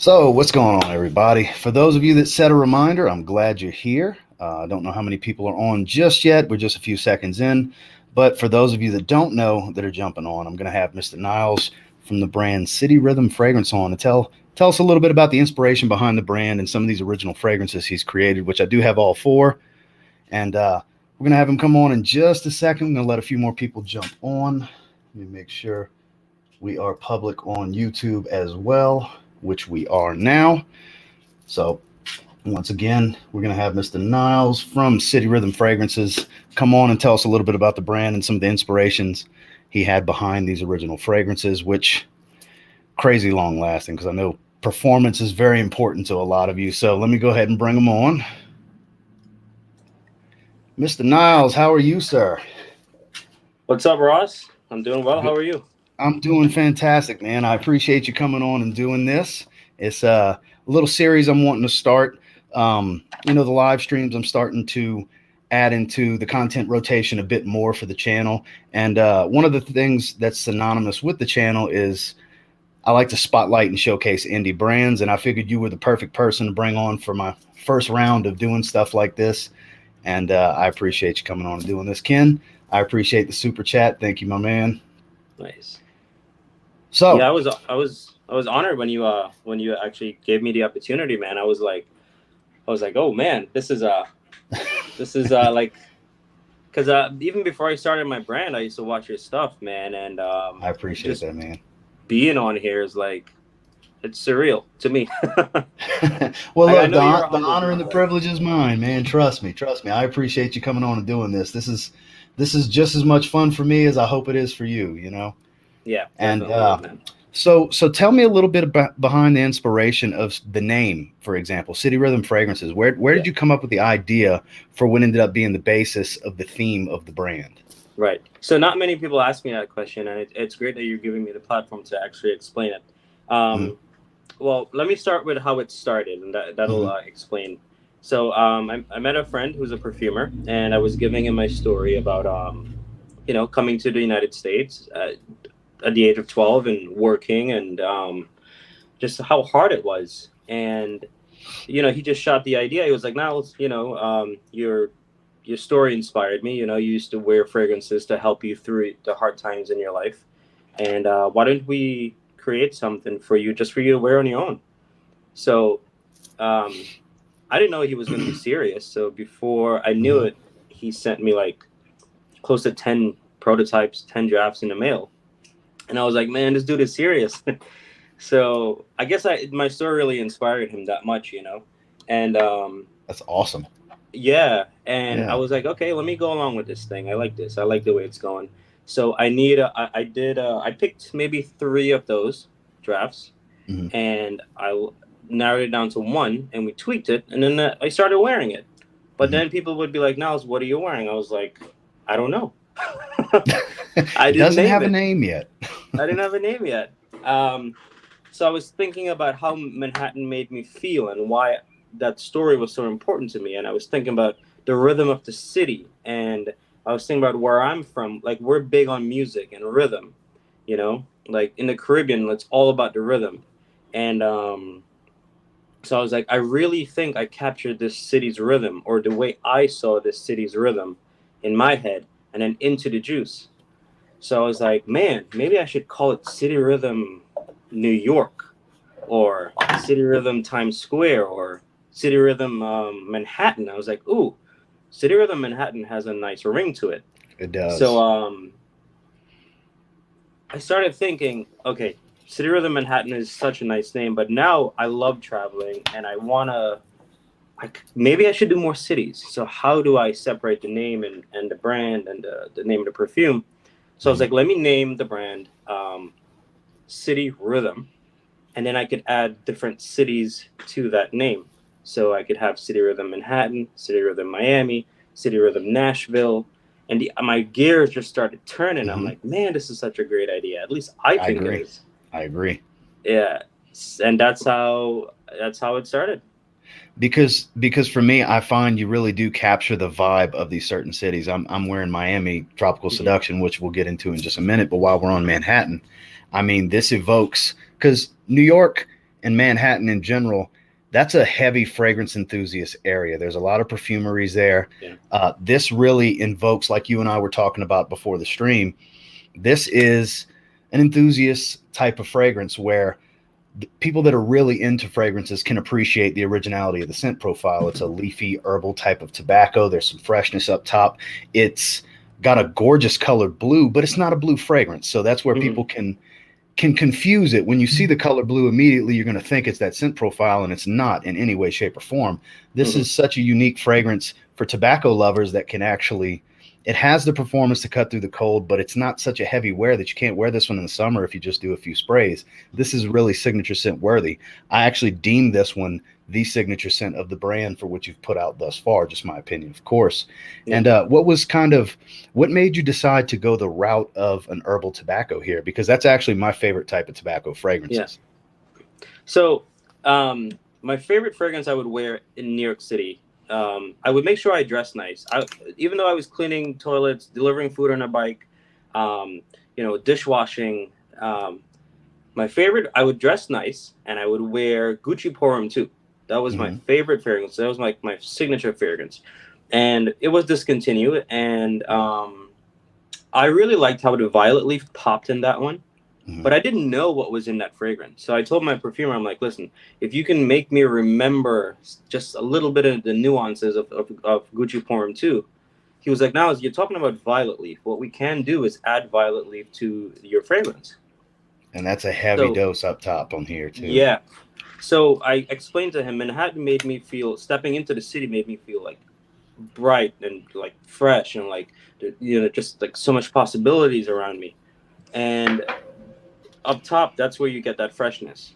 So what's going on, everybody? For those of you that set a reminder, I'm glad you're here. I don't know how many people are on just yet. We're just a few seconds in. But for those of you that don't know that are jumping on, I'm going to have Mr. Niles from the brand City Rhythm Fragrance on to tell us a little bit about the inspiration behind the brand and some of these original fragrances he's created, which I do have all four. And we're going to have him come on in just a second. I'm going to let a few more people jump on. Let me make sure we are public on YouTube as well, which we are now. So once again, we're going to have Mr. Niles from City Rhythm Fragrances come on and tell us a little bit about the brand and some of the inspirations he had behind these original fragrances, which crazy long lasting, because I know performance is very important to a lot of you. So let me go ahead and bring him on. Mr. Niles, how are you, sir? What's up, Ross? I'm doing well. How are you? I'm doing fantastic, man. I appreciate you coming on and doing this. It's a little series I'm wanting to start. The live streams I'm starting to add into the content rotation a bit more for the channel. And one of the things that's synonymous with the channel is I like to spotlight and showcase indie brands. And I figured you were the perfect person to bring on for my first round of doing stuff like this. And I appreciate you coming on and doing this, Ken. I appreciate the super chat. Thank you, my man. Nice. So yeah, I was honored when you actually gave me the opportunity, man. I was like, oh man, this is like, because even before I started my brand, I used to watch your stuff, man, and I appreciate that, man. Being on here is like, it's surreal to me. Well, look, the honor and the privilege is mine, man. Trust me. I appreciate you coming on and doing this. This is just as much fun for me as I hope it is for you, you know? Yeah. And so tell me a little bit about behind the inspiration of the name, for example, City Rhythm Fragrances. Where did you come up with the idea for what ended up being the basis of the theme of the brand? Right. So not many people ask me that question, and it's great that you're giving me the platform to actually explain it. Well, let me start with how it started, and that'll explain. So I met a friend who's a perfumer, and I was giving him my story about coming to the United States at the age of 12 and working, and just how hard it was. And he just shot the idea. He was like, "Niles, your story inspired me. You used to wear fragrances to help you through the hard times in your life, and why don't we create something for you, just for you to wear on your own?" So I didn't know he was going to be serious. So before I knew it, he sent me like close to 10 prototypes, 10 drafts in the mail. And I was like, man, this dude is serious. So I guess my story really inspired him that much, and that's awesome. Yeah. And I was like, okay, let me go along with this thing. I like this. I like the way it's going. So I picked maybe 3 of those drafts, and I narrowed it down to 1, and we tweaked it, and then I started wearing it. But then people would be like, "Niles, what are you wearing?" I was like, I don't know. It doesn't have a name yet. I didn't have a name yet. So I was thinking about how Manhattan made me feel and why that story was so important to me. And I was thinking about the rhythm of the city. And I was thinking about where I'm from. Like, we're big on music and rhythm, like in the Caribbean, it's all about the rhythm. And so I was like, I really think I captured this city's rhythm, or the way I saw this city's rhythm in my head, and then into the juice. So I was like, man, maybe I should call it City Rhythm New York, or City Rhythm Times Square, or City Rhythm Manhattan. I was like, ooh, City Rhythm Manhattan has a nice ring to it. It does. So I started thinking, okay, City Rhythm Manhattan is such a nice name, but now I love traveling, and I want to, maybe I should do more cities. So how do I separate the name and the brand and the name of the perfume? So I was like, let me name the brand City Rhythm, and then I could add different cities to that name. So I could have City Rhythm Manhattan, City Rhythm Miami, City Rhythm Nashville, and my gears just started turning. I'm like, man, this is such a great idea. At least I think it is. I agree. Yeah, and that's how it started. Because for me, I find you really do capture the vibe of these certain cities. I'm wearing Miami Tropical Seduction, which we'll get into in just a minute. But while we're on Manhattan, I mean, this evokes, because New York and Manhattan in general, that's a heavy fragrance enthusiast area. There's a lot of perfumeries there. Yeah. This really invokes, like you and I were talking about before the stream, this is an enthusiast type of fragrance where people that are really into fragrances can appreciate the originality of the scent profile. It's a leafy herbal type of tobacco. There's some freshness up top. It's got a gorgeous colored blue, but it's not a blue fragrance. So that's where people can confuse it. When you see the color blue, immediately you're going to think it's that scent profile, and it's not in any way, shape, or form. This is such a unique fragrance for tobacco lovers that can actually, it has the performance to cut through the cold, but it's not such a heavy wear that you can't wear this one in the summer if you just do a few sprays. This is really signature scent worthy. I actually deem this one the signature scent of the brand for what you've put out thus far, just my opinion, of course. Yeah. And what made you decide to go the route of an herbal tobacco here? Because that's actually my favorite type of tobacco fragrances. Yeah. So my favorite fragrance I would wear in New York City, I would make sure I dress nice. Even though I was cleaning toilets, delivering food on a bike, dishwashing, my favorite, I would dress nice, and I would wear Gucci Pour too. That was my favorite fragrance. That was my signature fragrance. And it was discontinued. And I really liked how the violet leaf popped in that one. But I didn't know what was in that fragrance. So I told my perfumer, I'm like, listen, if you can make me remember just a little bit of the nuances of Gucci Pour too. He was like, now, you're talking about violet leaf. What we can do is add violet leaf to your fragrance. And that's a heavy dose up top on here too. Yeah. So I explained to him, Manhattan made me feel, stepping into the city made me feel like bright and like fresh and like, just like so much possibilities around me. And up top, that's where you get that freshness.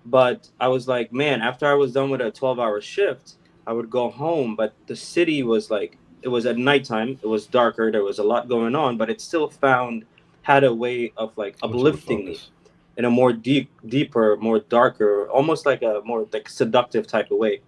But I was like, man, after I was done with a 12-hour shift, I would go home. But the city was like, it was at nighttime. It was darker. There was a lot going on, but it still had a way of like uplifting me in a more deeper, more darker, almost like a more like seductive type of way.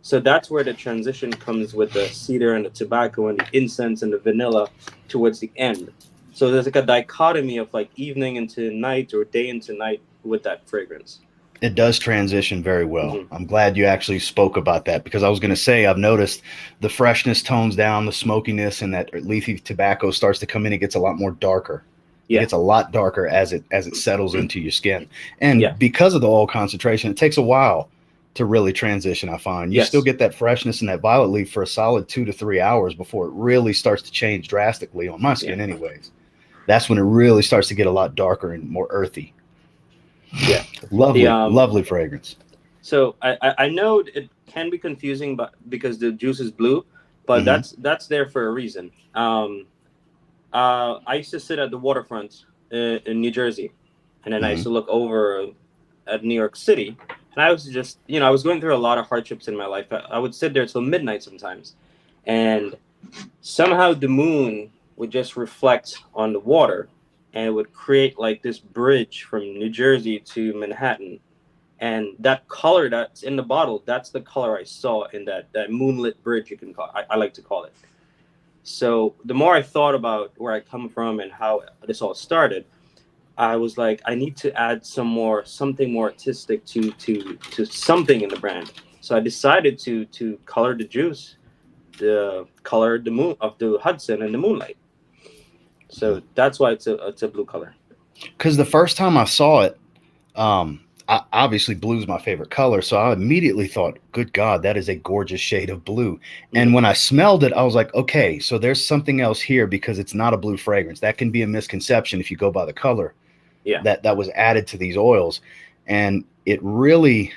So that's where the transition comes with the cedar and the tobacco and the incense and the vanilla towards the end. So there's like a dichotomy of like evening into night or day into night with that fragrance. It does transition very well. I'm glad you actually spoke about that, because I was going to say, I've noticed the freshness tones down, the smokiness, and that leafy tobacco starts to come in. It gets a lot more darker. Yeah. It gets a lot darker as it settles into your skin. And because of the oil concentration, it takes a while to really transition, I find. You still get that freshness and that violet leaf for a solid 2 to 3 hours before it really starts to change drastically on my skin anyways. That's when it really starts to get a lot darker and more earthy. Yeah. Lovely fragrance. So I know it can be confusing, but because the juice is blue, but that's there for a reason. I used to sit at the waterfront in New Jersey, and then I used to look over at New York City, and I was just, I was going through a lot of hardships in my life. I would sit there till midnight sometimes, and somehow the moon would just reflect on the water, and it would create like this bridge from New Jersey to Manhattan. And that color that's in the bottle, that's the color I saw in that moonlit bridge, you can call I like to call it. So the more I thought about where I come from and how this all started, I was like, I need to add something more artistic to something in the brand. So I decided to color the juice, the color the moon of the Hudson and the moonlight. So that's why it's a blue color. Because the first time I saw it, obviously blue is my favorite color, so I immediately thought, good God, that is a gorgeous shade of blue. And when I smelled it, I was like, okay, so there's something else here, because it's not a blue fragrance. That can be a misconception if you go by the color that was added to these oils. And it really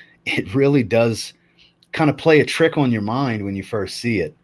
does kind of play a trick on your mind when you first see it.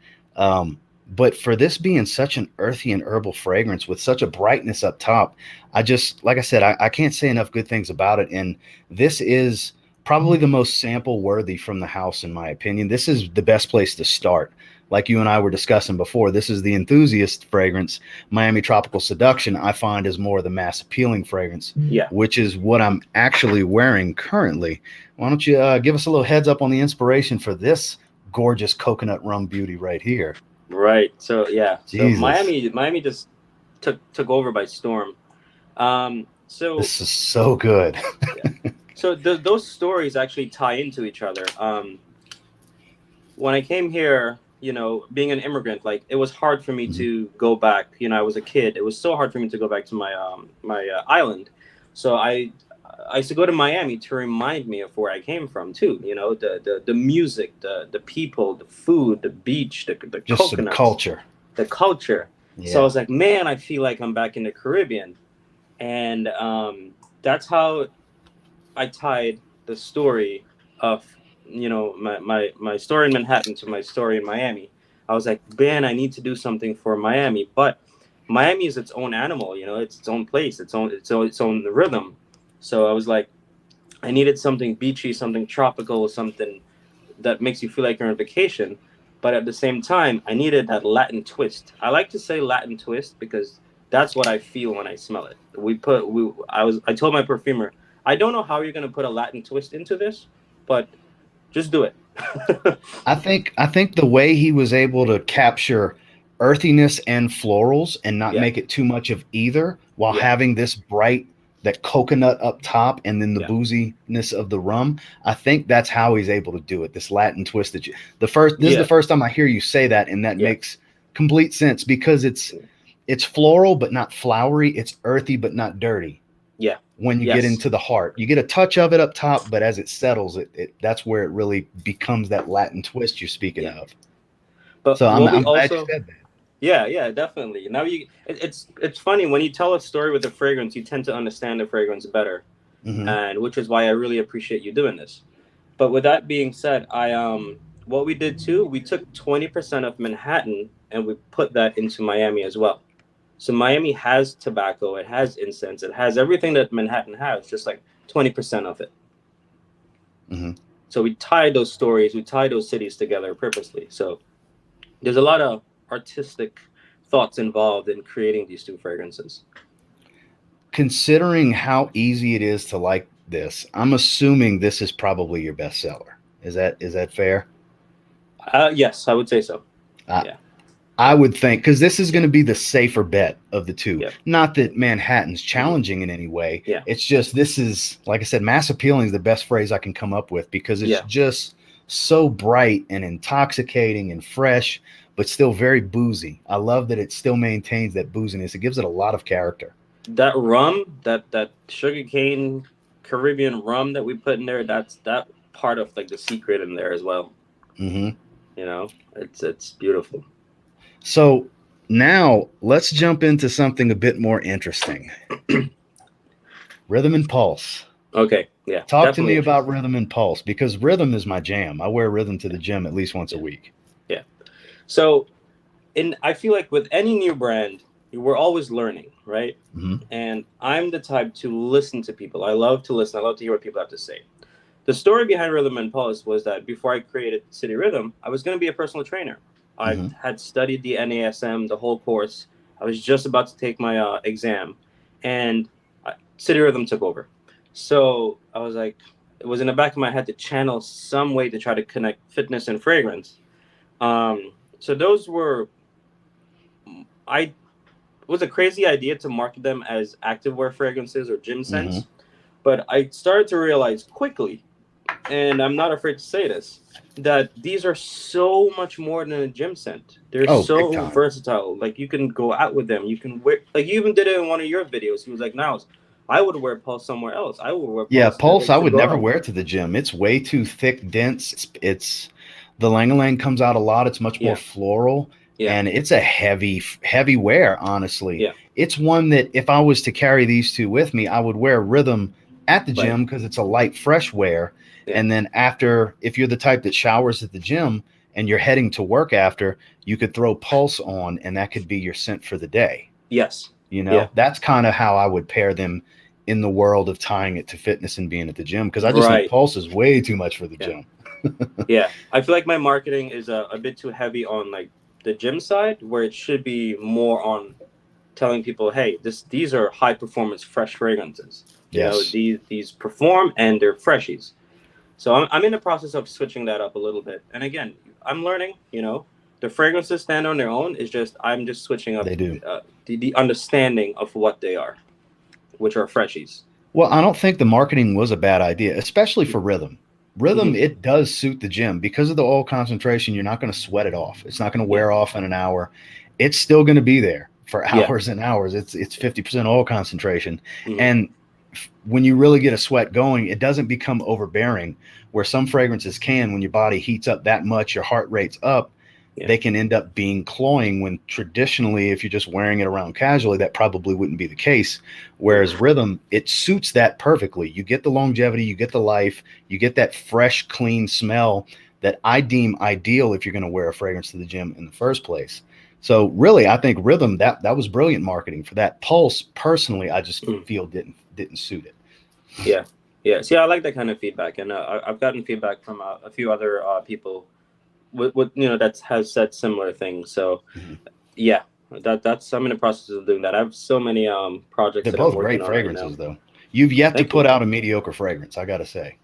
But for this being such an earthy and herbal fragrance with such a brightness up top, like I said, I can't say enough good things about it. And this is probably the most sample worthy from the house, in my opinion. This is the best place to start. Like you and I were discussing before, this is the enthusiast fragrance. Miami Tropical Seduction, I find, is more of the mass appealing fragrance, which is what I'm actually wearing currently. Why don't you give us a little heads up on the inspiration for this gorgeous coconut rum beauty right here? Right. So so Miami just took over by storm. So this is so good. So those stories actually tie into each other. When I came here, you know, being an immigrant, like it was hard for me to go back. You know, I was a kid. It was so hard for me to go back to my island. So I used to go to Miami to remind me of where I came from too. You know, the music, the people, the food, the beach, the Just coconuts, some culture. the culture. Yeah. So I was like, man, I feel like I'm back in the Caribbean, and that's how I tied the story of, you know, my story in Manhattan to my story in Miami. I was like, man, I need to do something for Miami, but Miami is its own animal, you know, it's its own place, its own rhythm. So I was like, I needed something beachy, something tropical, something that makes you feel like you're on vacation. But at the same time, I needed that Latin twist. I like to say Latin twist because that's what I feel when I smell it. I told my perfumer, I don't know how you're gonna put a Latin twist into this, but just do it. I think the way he was able to capture earthiness and florals and not Yeah. make it too much of either while Yeah. having this bright, that coconut up top and then the Yeah. booziness of the rum. I think that's how he's able to do it. This Latin twist that this is the first time I hear you say that, and that makes complete sense because it's floral but not flowery. It's earthy but not dirty. Yeah. When you get into the heart, you get a touch of it up top, but as it settles, that's where it really becomes that Latin twist you're speaking of. But so I'm glad also, you said that. Yeah, definitely. Now it's funny when you tell a story with a fragrance, you tend to understand the fragrance better, and which is why I really appreciate you doing this. But with that being said, what we did too, we took 20% of Manhattan and we put that into Miami as well. So Miami has tobacco, it has incense, it has everything that Manhattan has, just like 20% of it. So we tie those stories, we tie those cities together purposely. So there's a lot of artistic thoughts involved in creating these two fragrances. Considering how easy it is to like this, I'm assuming this is probably your bestseller. Is that fair? Yes, I would say so. Yeah. I would think, because this is going to be the safer bet of the two. Yep. Not that Manhattan's challenging in any way. Yeah. It's just, this is, like I said, mass appealing is the best phrase I can come up with because it's just so bright and intoxicating and fresh, but still very boozy. I love that it still maintains that booziness. It gives it a lot of character. That rum, that sugarcane Caribbean rum that we put in there, that's that part of like the secret in there as well. You know, it's beautiful. So now let's jump into something a bit more interesting. Rhythm and pulse. Okay, yeah. Talk to me about rhythm and pulse, because rhythm is my jam. I wear rhythm to the gym at least once a week. Yeah. So I feel like with any new brand, we're always learning, right? And I'm the type to listen to people. I love to listen. I love to hear what people have to say. The story behind Rhythm and Pulse was that before I created City Rhythm, I was going to be a personal trainer. I had studied the NASM, the whole course. I was just about to take my exam, and City Rhythm took over. So I was like, it was in the back of my head to channel some way to try to connect fitness and fragrance. So those were, it was a crazy idea to market them as activewear fragrances or gym scents. But I started to realize quickly, and I'm not afraid to say this, that these are so much more than a gym scent. They're so versatile. Like you can go out with them. You can wear, like you even did it in one of your videos. He was like, "Niles, I would wear Pulse somewhere else. I would wear Pulse." Yeah, Pulse I would never wear to the gym. It's way too thick, dense. It's the Lang comes out a lot. It's much more floral. And it's a heavy wear, honestly. It's one that if I was to carry these two with me, I would wear Rhythm at the gym because it's a light, fresh wear. And then after, if you're the type that showers at the gym and you're heading to work after, you could throw Pulse on and that could be your scent for the day. Yes. You know, that's kind of how I would pair them in the world of tying it to fitness and being at the gym, because I just think Pulse is way too much for the gym. I feel like my marketing is a bit too heavy on like the gym side, where it should be more on telling people, hey, these are high performance fresh fragrances. You know, these perform and they're freshies. So I'm in the process of switching that up a little bit. And again, I'm learning, you know, the fragrances stand on their own. It's just, I'm just switching up they do. The understanding of what they are, which are freshies. Well, I don't think the marketing was a bad idea, especially for rhythm. Rhythm, Hmm. it does suit the gym because of the oil concentration. You're not going to sweat it off. It's not going to Yeah. wear off in an hour. It's still going to be there for Yeah. hours and hours. It's 50% oil concentration, Hmm. and when you really get a sweat going, it doesn't become overbearing. Where some fragrances can, when your body heats up that much, your heart rate's up, Yeah. they can end up being cloying when traditionally, if you're just wearing it around casually, that probably wouldn't be the case. Whereas rhythm, it suits that perfectly. You get the longevity, you get the life, you get that fresh, clean smell that I deem ideal if you're going to wear a fragrance to the gym in the first place. So really, I think rhythm, that was brilliant marketing for that. Pulse, personally, I just Mm. feel didn't suit it. Yeah. Yeah. See, I like that kind of feedback, and I've gotten feedback from a few other people with that has said similar things. So Mhm. yeah, that's I'm in the process of doing that. I have so many projects They're that I'm both working great on right now. fragrances, though. You've yet to Thank you. put out a mediocre fragrance, I got to say.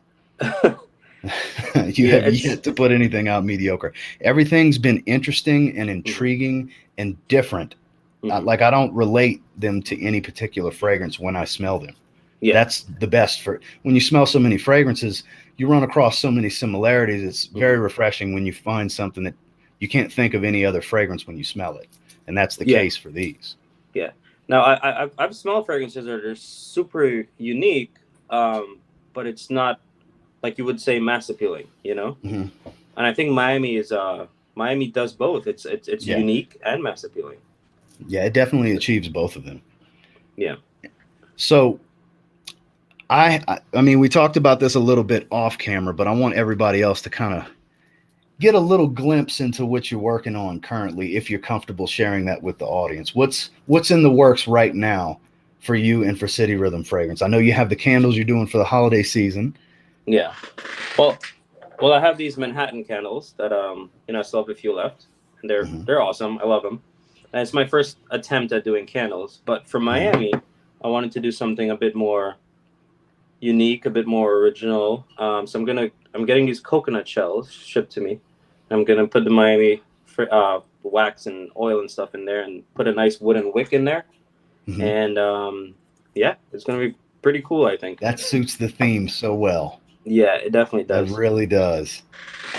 You Yeah, have it's yet to put anything out mediocre. Everything's been interesting and mhm, intriguing and different. mhm. Like I don't relate them to any particular fragrance when I smell them. Yeah. That's the best for when you smell so many fragrances, you run across so many similarities. It's very Mhm. refreshing when you find something that you can't think of any other fragrance when you smell it. And that's the Yeah. case for these. Yeah. Now I've smelled fragrances that are super unique, but it's not like you would say mass appealing, you know. Hmm. And I think Miami does both. It's Yeah. unique and mass appealing. Yeah, it definitely achieves both of them. Yeah. So I mean, we talked about this a little bit off camera, but I want everybody else to kind of get a little glimpse into what you're working on currently, if you're comfortable sharing that with the audience. What's in the works right now for you and for City Rhythm Fragrance? I know you have the candles you're doing for the holiday season. Yeah. Well, I have these Manhattan candles that I still have a few left, and Hmm. they're awesome. I love them. And it's my first attempt at doing candles, but for Hmm. Miami, I wanted to do something a bit more unique, a bit more original. So I'm getting these coconut shells shipped to me. I'm gonna put the Miami wax and oil and stuff in there, and put a nice wooden wick in there, Hmm. and yeah, it's gonna be pretty cool, I think. That suits the theme so well. Yeah, it definitely That does. really does.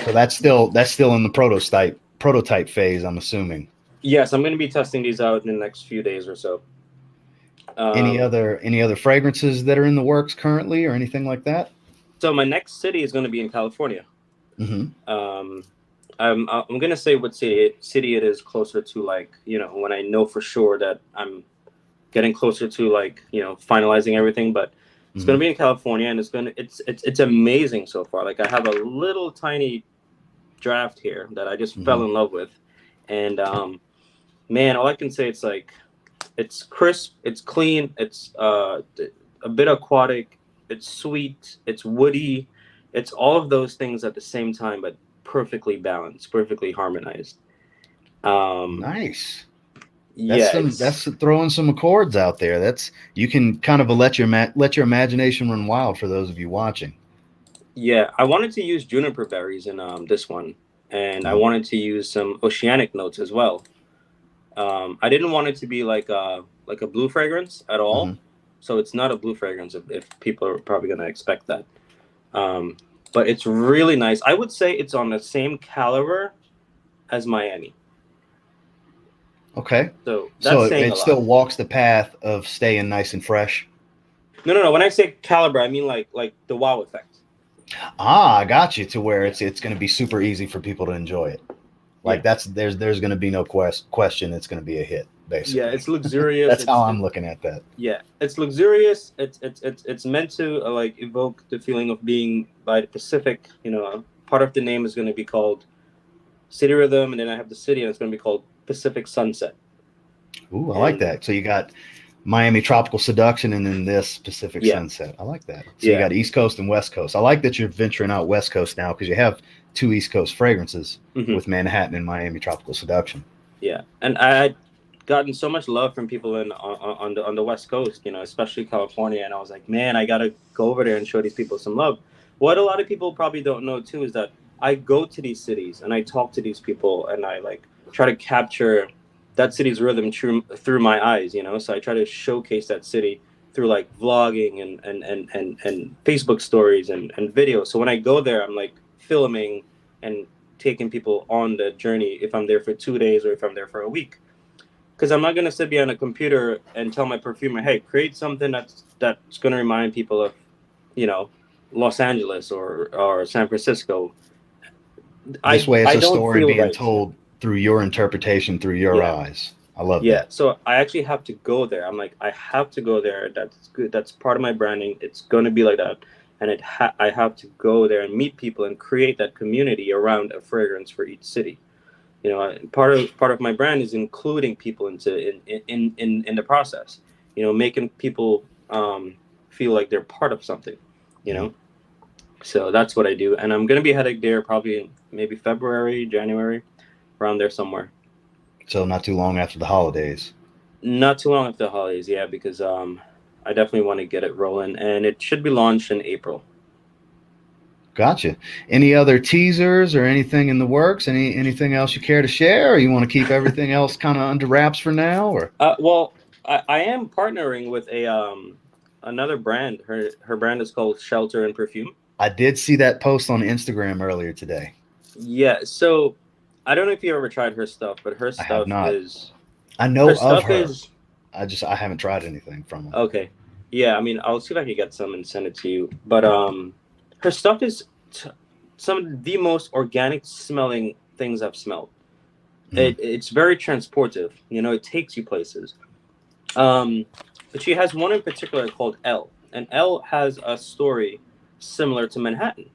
So that's still in the prototype phase, I'm assuming. Yes, I'm gonna be testing these out in the next few days or so. Any Um, other any other fragrances that are in the works currently or anything like that? so my next city is gonna be in California. Hmm. Um, I'm gonna say what city it is closer to, like, when I know for sure that I'm getting closer to, like, finalizing everything. But it's Hmm. gonna be in California, and it's amazing so far. Like, I have a little tiny draft here that I just Hmm. fell in love with, and man, all I can say, it's like, it's crisp, it's clean, it's a bit aquatic, it's sweet, it's woody, it's all of those things at the same time, but perfectly balanced, perfectly harmonized. Um, Nice. yeah, it's That's throwing some accords out there. That's you can kind of let your imagination run wild for those of you watching. yeah. I wanted to use juniper berries in this one, and I Mhm. wanted to use some oceanic notes as well. I didn't want it to be like a blue fragrance at all, Mhm. so it's not a blue fragrance, if people are probably gonna expect that. Um, but it's really nice. I would say it's on the same caliber as Miami. Okay. So So that's it, saying a it lot. still walks the path of staying nice and fresh. No, no, no. When I say caliber, I mean like the wow effect. Ah, I got you to where Yeah, it's going to be super easy for people to enjoy it. yeah, Like there's going to be no question. It's going to be a hit, yeah. basically. It's luxurious. That's how I'm looking at that. Yeah, it's luxurious. It's meant to like evoke the feeling of being by the Pacific. Part of the name is going to be called City Rhythm, and then I have the city, and it's going to be called Pacific Sunset. Ooh, I like And that. So you got Miami Tropical Seduction and then this Pacific yeah, Sunset. I like that. So you yeah. got East Coast and West Coast. I like that you're venturing out West Coast now because you have two East Coast fragrances Hmm. with Manhattan and Miami Tropical Seduction. Yeah, and I had gotten so much love from people on the West Coast, especially California, and I was like, man, I gotta go over there and show these people some love. What a lot of people probably don't know too is that I go to these cities and I talk to these people, and I like try to capture that city's rhythm through my eyes. So I try to showcase that city through like vlogging and Facebook stories and videos. So when I go there, I'm like filming and taking people on the journey if I'm there for 2 days or if I'm there for a week. Because I'm not going to sit behind a computer and tell my perfumer, hey, create something that's going to remind people of, you know, Los Angeles or San Francisco. This way, it's I a don't story feel being right. told through your interpretation, through your eyes. I love that. So I actually have to go there. I'm like, I have to go there. That's good. That's part of my branding. It's going to be like that. And I have to go there and meet people and create that community around a fragrance for each city. You know, part of my brand is including people in the process. You know, making people feel like they're part of something. You know, so that's what I do, and I'm gonna be heading there probably in maybe February, January, around there somewhere. So not too long after the holidays. Not too long after the holidays, yeah, because I definitely want to get it rolling, and it should be launched in April. Gotcha. Any other teasers or anything in the works? Anything else you care to share, or you want to keep everything else kind of under wraps for now? Or well, I am partnering with a another brand. Her brand is called Shelter and Perfume. I did see that post on Instagram earlier today. Yeah, so I don't know if you ever tried her stuff, but her stuff I have not. is. I know her of stuff her. Is, I haven't tried anything from her. Okay, yeah. I mean, I'll see if I can get some and send it to you. But her stuff is some of the most organic smelling things I've smelled. It's very transportive. You know, it takes you places. But she has one in particular called L, and L has a story similar to Manhattan.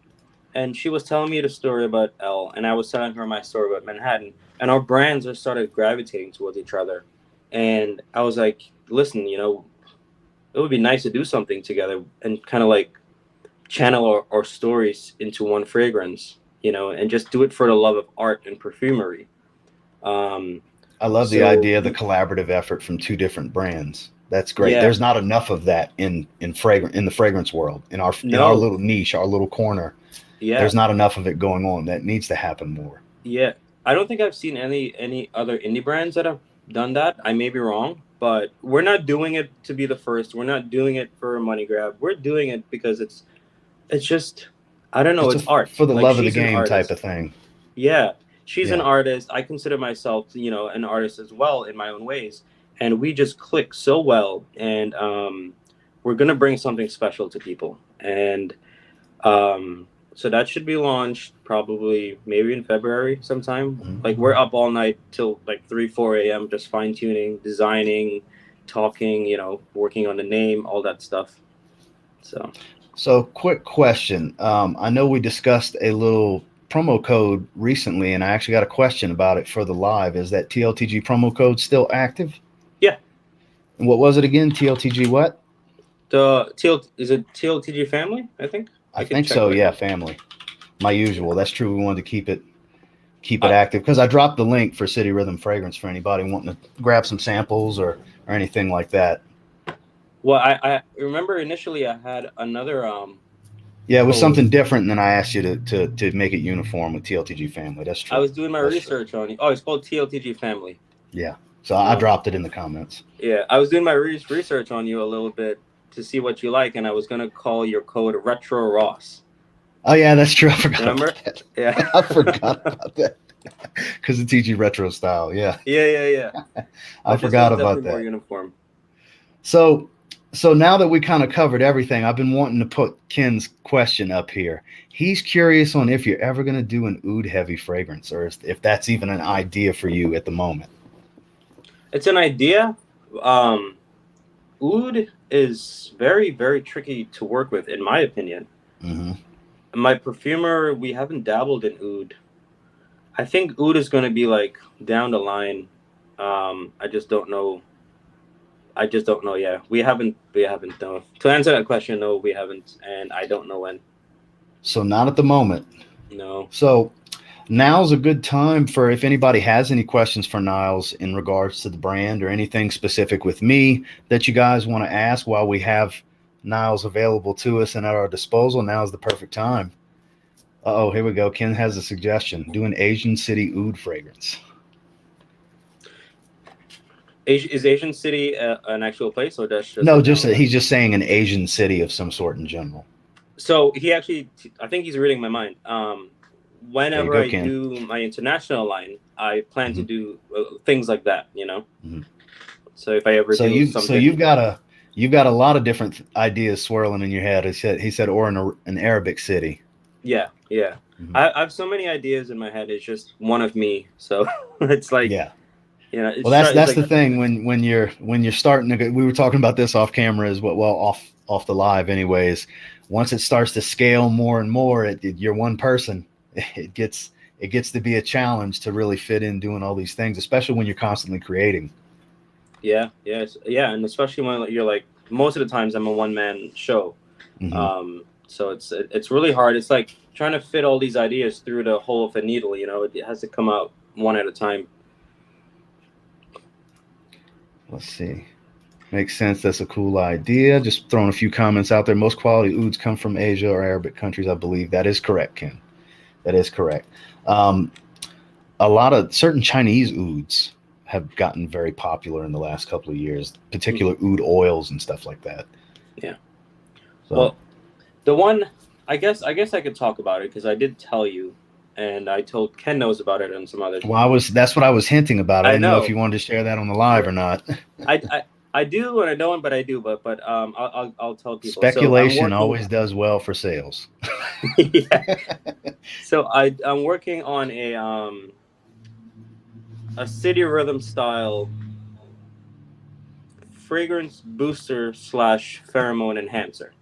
And she was telling me the story about L, and I was telling her my story about Manhattan, and our brands just started gravitating towards each other. And I was like, listen, you know, it would be nice to do something together and kind of like channel our stories into one fragrance, you know, and just do it for the love of art and perfumery. I love the idea of the collaborative effort from two different brands. That's great. Yeah. There's not enough of that in the fragrance world, in our little niche, our little corner. Yeah. There's not enough of it going on. That needs to happen more. Yeah. I don't think I've seen any other indie brands that have done that. I may be wrong, but we're not doing it to be the first. We're not doing it for a money grab. We're doing it because it's just, I don't know, it's art. For the love of the game type of thing. Yeah. She's an artist. I consider myself, you know, an artist as well in my own ways. And we just click so well. And we're going to bring something special to people. And so that should be launched probably maybe in February sometime. Mm-hmm. Like we're up all night till like 3-4 a.m. just fine tuning, designing, talking, you know, working on the name, all that stuff. So quick question. I know we discussed a little promo code recently, and I actually got a question about it for the live. Is that TLTG promo code still active? Yeah. And what was it again? TLTG what? Is it TLTG family? I think. I think so. Yeah, family. My usual. That's true. We wanted to keep it active because I dropped the link for City Rhythm Fragrance for anybody wanting to grab some samples or anything like that. Well, I remember initially I had another yeah, it was something different, and then I asked you to make it uniform with TLTG family. That's true. I was doing my research on it. Oh, it's called TLTG family. Yeah. So I dropped it in the comments. Yeah, I was doing my research on you a little bit to see what you like, and I was gonna call your code Retro Ross. Oh yeah, that's true. I forgot. Remember? About that. Yeah, I forgot about that because of TG retro style. Yeah. Yeah. I forgot about that. More uniform. So now that we kind of covered everything, I've been wanting to put Ken's question up here. He's curious on if you're ever going to do an oud heavy fragrance, or if that's even an idea for you at the moment. It's an idea. Oud is very, very tricky to work with, in my opinion. Mm-hmm. My perfumer, we haven't dabbled in oud. I think oud is going to be like down the line. I just don't know. Yeah, we haven't. No. To answer that question, no, we haven't, and I don't know when. So not at the moment. No. So now's a good time for if anybody has any questions for Niles in regards to the brand or anything specific with me that you guys want to ask while we have Niles available to us and at our disposal. Now is the perfect time. Uh-oh, here we go. Ken has a suggestion. Do an Asian City oud fragrance. Is Asian City an actual place, or that's just No, a just town? he's just saying an Asian city of some sort in general. So he actually, I think he's reading my mind. There you Whenever go, I Ken. do my international line, I plan to Mhm. do things like that, Mhm. So if I ever So do something, you've got a lot of different ideas swirling in your head. He said, or an Arabic city. yeah, yeah. Mhm. I have so many ideas in my head. It's just one of me. So it's like, Yeah. it's Well, it's that's like, the thing when you're starting to go, we were talking about this off camera as well, off the live anyways. Once it starts to scale more and more, you're one person. It gets to be a challenge to really fit in doing all these things, especially when you're constantly creating. yeah, yeah, and especially when you're like, most of the times I'm a one man show. Hmm. So it's really hard. It's like trying to fit all these ideas through the hole of a needle. It has to come out one at a time. Let's see. Makes sense. That's a cool idea. Just throwing a few comments out there. Most quality ouds come from Asia or Arabic countries, I believe. That is correct, Ken. That is correct. Um, a lot of certain Chinese ouds have gotten very popular in the last couple of years, particular oud oils and stuff like that. Yeah. So, Well, the one, I guess I could talk about it because I did tell you, and I told Ken knows about it and some others. well, that's what I was hinting about. I I didn't know if know. you wanted to share that on the live Yeah. or not. I do and I don't, but I do. But I'll tell people. So I'm Speculation working. always does well for sales. Yeah. So I'm working on a city rhythm style fragrance booster / pheromone enhancer.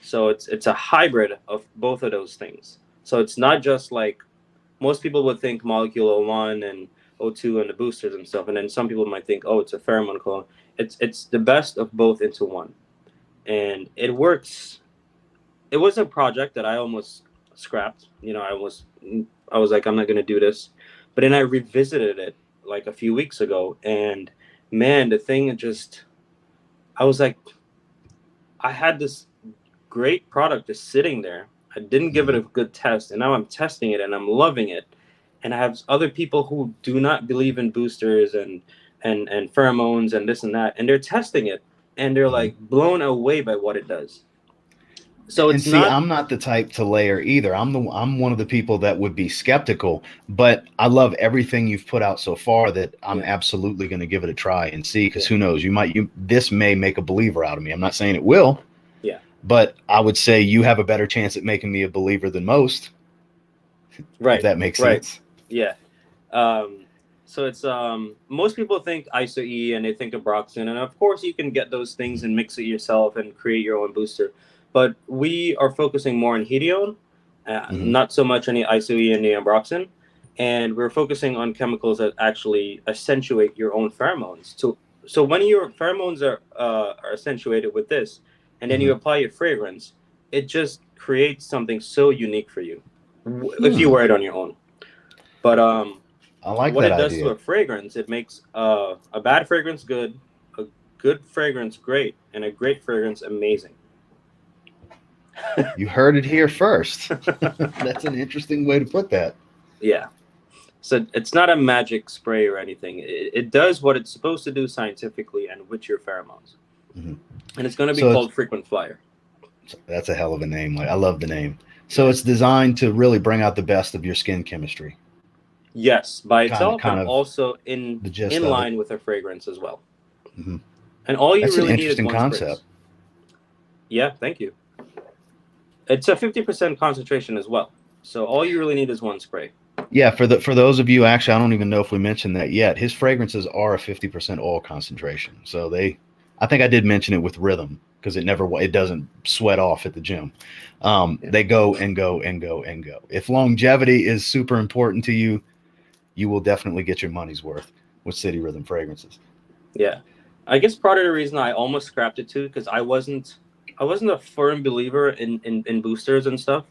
So it's a hybrid of both of those things. So it's not just like most people would think molecule 01 and O2 and the boosters and stuff, and then some people might think, oh, it's a pheromone clone. It's the best of both into one, and it works. It was a project that I almost scrapped. I was like, I'm not gonna do this, but then I revisited it like a few weeks ago, and man, the thing just, I was like, I had this great product just sitting there. I didn't give it a good test, and now I'm testing it and I'm loving it. And I have other people who do not believe in boosters and pheromones and this and that, and they're testing it and they're like blown away by what it does. So And it's see, not, I'm not the type to layer either. I'm one of the people that would be skeptical, but I love everything you've put out so far that I'm yeah, absolutely going to give it a try and see, because yeah, who knows, this may make a believer out of me. I'm not saying it will, yeah, but I would say you have a better chance at making me a believer than most, if right, that makes right, sense. yeah. So it's most people think ISO-E and they think of Broxin, and of course you can get those things and mix it yourself and create your own booster. But we are focusing more on Hedione, not so much on the ISO-E and the Ambroxin, and we're focusing on chemicals that actually accentuate your own pheromones. So when your pheromones are accentuated with this, and then you apply your fragrance, it just creates something so unique for you if you wear it on your own. But I like what that it does to idea. a fragrance, it makes a bad fragrance good, a good fragrance great, and a great fragrance amazing. You heard it here first. That's an interesting way to put that. Yeah. So it's not a magic spray or anything. It does what it's supposed to do scientifically and with your pheromones. And it's going to be called Frequent Flyer. That's a hell of a name. Like, I love the name. So it's designed to really bring out the best of your skin chemistry. Yes, by itself, Kind and of also in the gist of line it. with a fragrance as well. And all you That's an really need is interesting one concept. spray. Yeah, thank you. It's a 50% concentration as well. So all you really need is one spray. Yeah, for those of you, actually, I don't even know if we mentioned that yet. His fragrances are a 50% oil concentration. So I think I did mention it with Rhythm, because it doesn't sweat off at the gym. They go and go and go and go. If longevity is super important to you, you will definitely get your money's worth with City Rhythm fragrances. Yeah, I guess part of the reason I almost scrapped it too, because I wasn't a firm believer in boosters and stuff.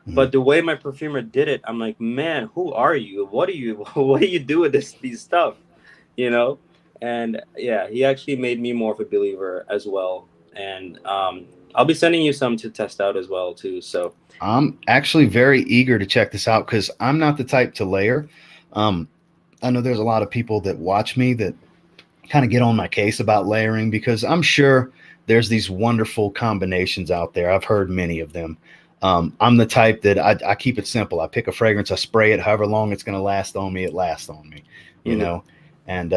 But the way my perfumer did it, I'm like, man, who are you? What do you do with these stuff? And yeah, he actually made me more of a believer as well. And I'll be sending you some to test out as well too. So I'm actually very eager to check this out, because I'm not the type to layer. I know there's a lot of people that watch me that kind of get on my case about layering, because I'm sure there's these wonderful combinations out there. I've heard many of them. I'm the type that I keep it simple. I pick a fragrance, I spray it, however long it's going to last on me, it lasts on me, you know? And,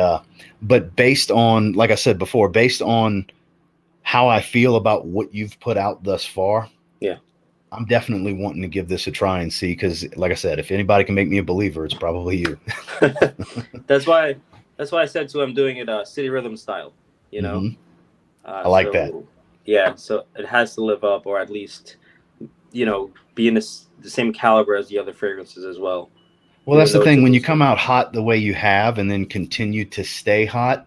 but based on, like I said before, based on how I feel about what you've put out thus far, yeah, I'm definitely wanting to give this a try and see, because like I said, if anybody can make me a believer, it's probably you. That's why I said to I'm doing it city rhythm style, you know. I like that. Yeah, so it has to live up, or at least, you know, be in the same caliber as the other fragrances as well. Well, that's the thing. When you come out hot the way you have and then continue to stay hot,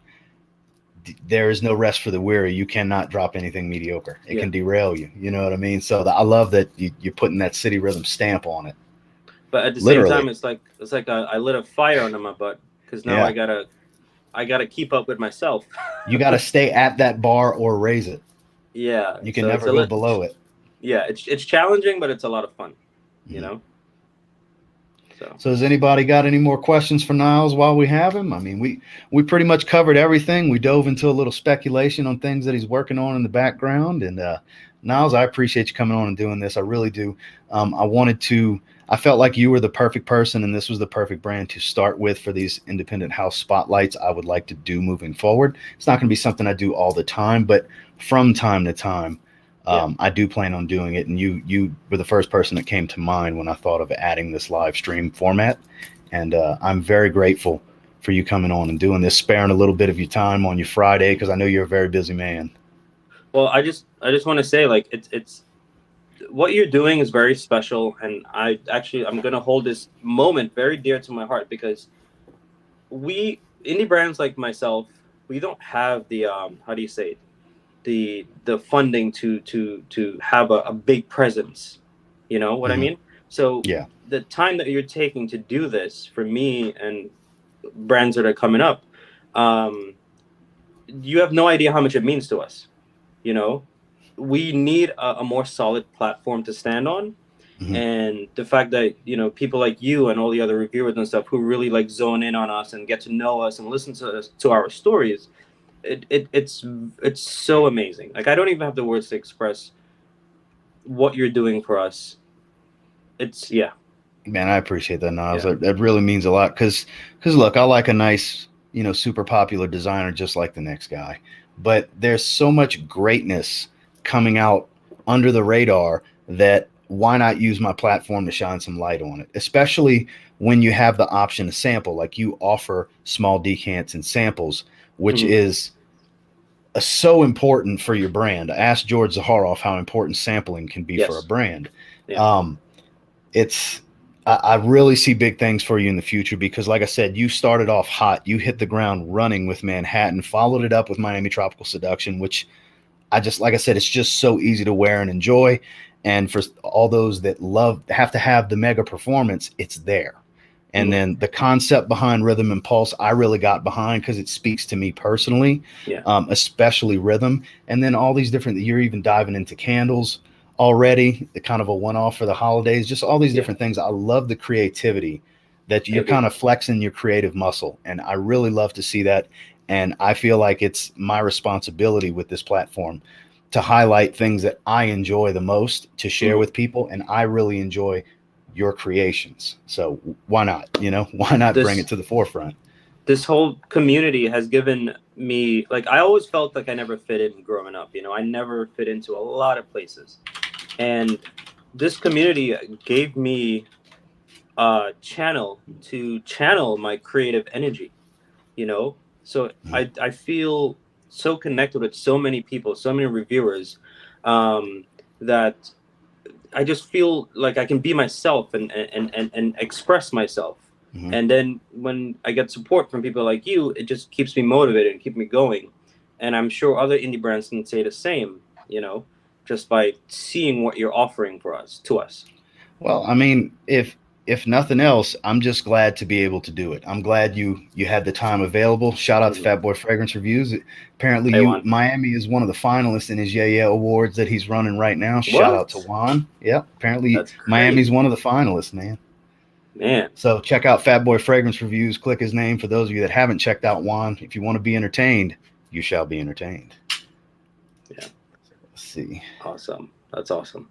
there is no rest for the weary. You cannot drop anything mediocre. It can derail you. You know what I mean? So I love that you're putting that city rhythm stamp on it. But at the same time, it's like I lit a fire under my butt, because now I gotta keep up with myself. You got to stay at that bar or raise it. Yeah, you can never go below it. Yeah, it's challenging, but it's a lot of fun. You know. So has anybody got any more questions for Niles while we have him? I mean, we pretty much covered everything. We dove into a little speculation on things that he's working on in the background. And Niles, I appreciate you coming on and doing this. I really do. I felt like you were the perfect person, and this was the perfect brand to start with for these independent house spotlights I would like to do moving forward. It's not going to be something I do all the time, but from time to time, I do plan on doing it. And you were the first person that came to mind when I thought of adding this live stream format. And I'm very grateful for you coming on and doing this, sparing a little bit of your time on your Friday, because I know you're a very busy man. Well, I just want to say, like, it's what you're doing is very special, and I'm going to hold this moment very dear to my heart, because we indie brands like myself, we don't have the how do you say it, the funding to have a big presence, you know what I mean? So the time that you're taking to do this for me and brands that are coming up, you have no idea how much it means to us. You know, we need a more solid platform to stand on. And the fact that, you know, people like you and all the other reviewers and stuff who really like zone in on us and get to know us and listen to us, to our stories, it's so amazing. Like, I don't even have the words to express what you're doing for us. It's man, I appreciate that, Niles. That really means a lot, because look, I like a nice, you know, super popular designer just like the next guy, but there's so much greatness coming out under the radar that why not use my platform to shine some light on it, especially when you have the option to sample. Like, you offer small decants and samples, which is so important for your brand. I asked George Zaharoff how important sampling can be for a brand. I really see big things for you in the future, because like I said, you started off hot. You hit the ground running with Manhattan, followed it up with Miami Tropical Seduction, which like I said, it's just so easy to wear and enjoy. And for all those that have to have the mega performance, it's there. And then the concept behind Rhythm and Pulse, I really got behind, because it speaks to me personally, especially rhythm. And then all these different, you're even diving into candles already, the kind of a one-off for the holidays, just all these different things. I love the creativity that you're kind of flexing your creative muscle. And I really love to see that. And I feel like it's my responsibility with this platform to highlight things that I enjoy the most to share with people. And I really enjoy your creations. So why not, why not bring it to the forefront? This whole community has given me, like, I always felt like I never fit in growing up. I never fit into a lot of places. And this community gave me a channel to channel my creative energy, So I feel so connected with so many people, so many reviewers, that I just feel like I can be myself and express myself. And then when I get support from people like you, it just keeps me motivated and keep me going. And I'm sure other indie brands can say the same, just by seeing what you're offering to us. Well, I mean, if nothing else, I'm just glad to be able to do it. I'm glad you had the time available. Shout out to Fat Boy Fragrance Reviews. Apparently, Miami is one of the finalists in his Yeah Awards that he's running right now. Shout out to Juan. Yeah, apparently Miami's one of the finalists, man. Man. So check out Fat Boy Fragrance Reviews. Click his name. For those of you that haven't checked out Juan, if you want to be entertained, you shall be entertained. Yeah. Let's see. Awesome. That's awesome.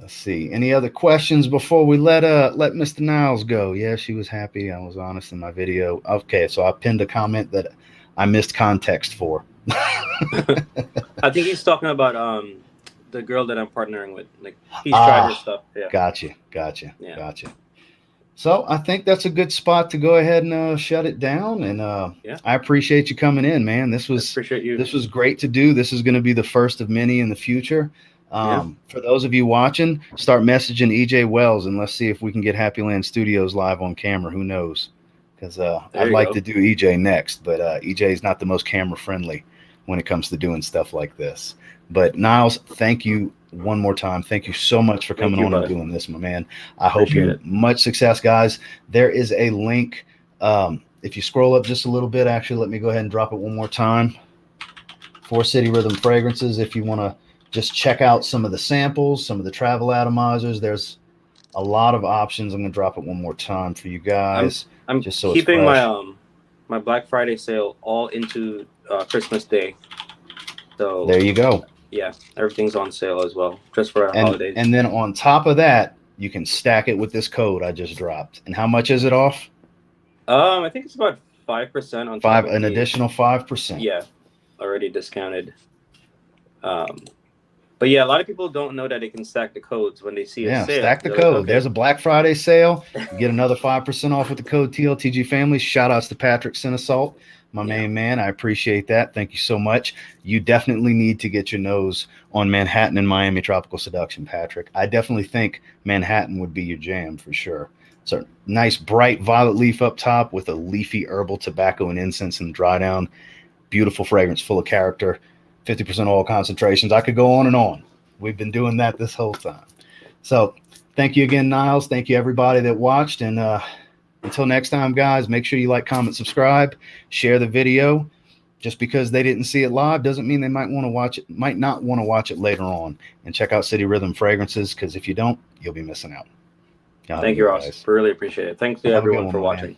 Let's see. Any other questions before we let Mr. Niles go? Yeah, she was happy. I was honest in my video. Okay, so I pinned a comment that I missed context for. I think he's talking about the girl that I'm partnering with. Like he's tried her stuff. Yeah. Gotcha. So I think that's a good spot to go ahead and shut it down. And I appreciate you coming in, man. Appreciate you. This was great to do. This is going to be the first of many in the future. For those of you watching, start messaging EJ Wells and let's see if we can get Happy Land Studios live on camera. Who knows? Because I'd like to do EJ next, but EJ is not the most camera friendly when it comes to doing stuff like this. But Niles, thank you one more time. Thank you so much for coming on and doing this, my man. I hope you much success, guys. There is a link. If you scroll up just a little bit, actually, let me go ahead and drop it one more time. For City Rhythm Fragrances, if you want to just check out some of the samples, some of the travel atomizers, there's a lot of options. I'm going to drop it one more time for you guys. I'm just so keeping my Black Friday sale all into Christmas Day. So there you go. Yeah, everything's on sale as well, just for our holidays. And then on top of that, you can stack it with this code I just dropped. And how much is it off? I think it's about 5% on top. An additional 5%. Yeah, already discounted. But yeah, a lot of people don't know that they can stack the codes when they see a sale. Yeah, stack the code. Okay. There's a Black Friday sale. You get another 5% off with the code TLTG Family. Shout outs to Patrick Cinesalt, my main man. I appreciate that. Thank you so much. You definitely need to get your nose on Manhattan and Miami Tropical Seduction, Patrick. I definitely think Manhattan would be your jam for sure. It's a nice bright violet leaf up top with a leafy herbal tobacco and incense and dry down. Beautiful fragrance, full of character. 50% oil concentrations. I could go on and on. We've been doing that this whole time. So thank you again, Niles. Thank you, everybody that watched. And until next time, guys, make sure you like, comment, subscribe, share the video. Just because they didn't see it live doesn't mean they might want to watch it, might not want to watch it later on. And check out City Rhythm Fragrances, because if you don't, you'll be missing out. Thank you, Ross. Really appreciate it. Thanks to everyone for watching. Man.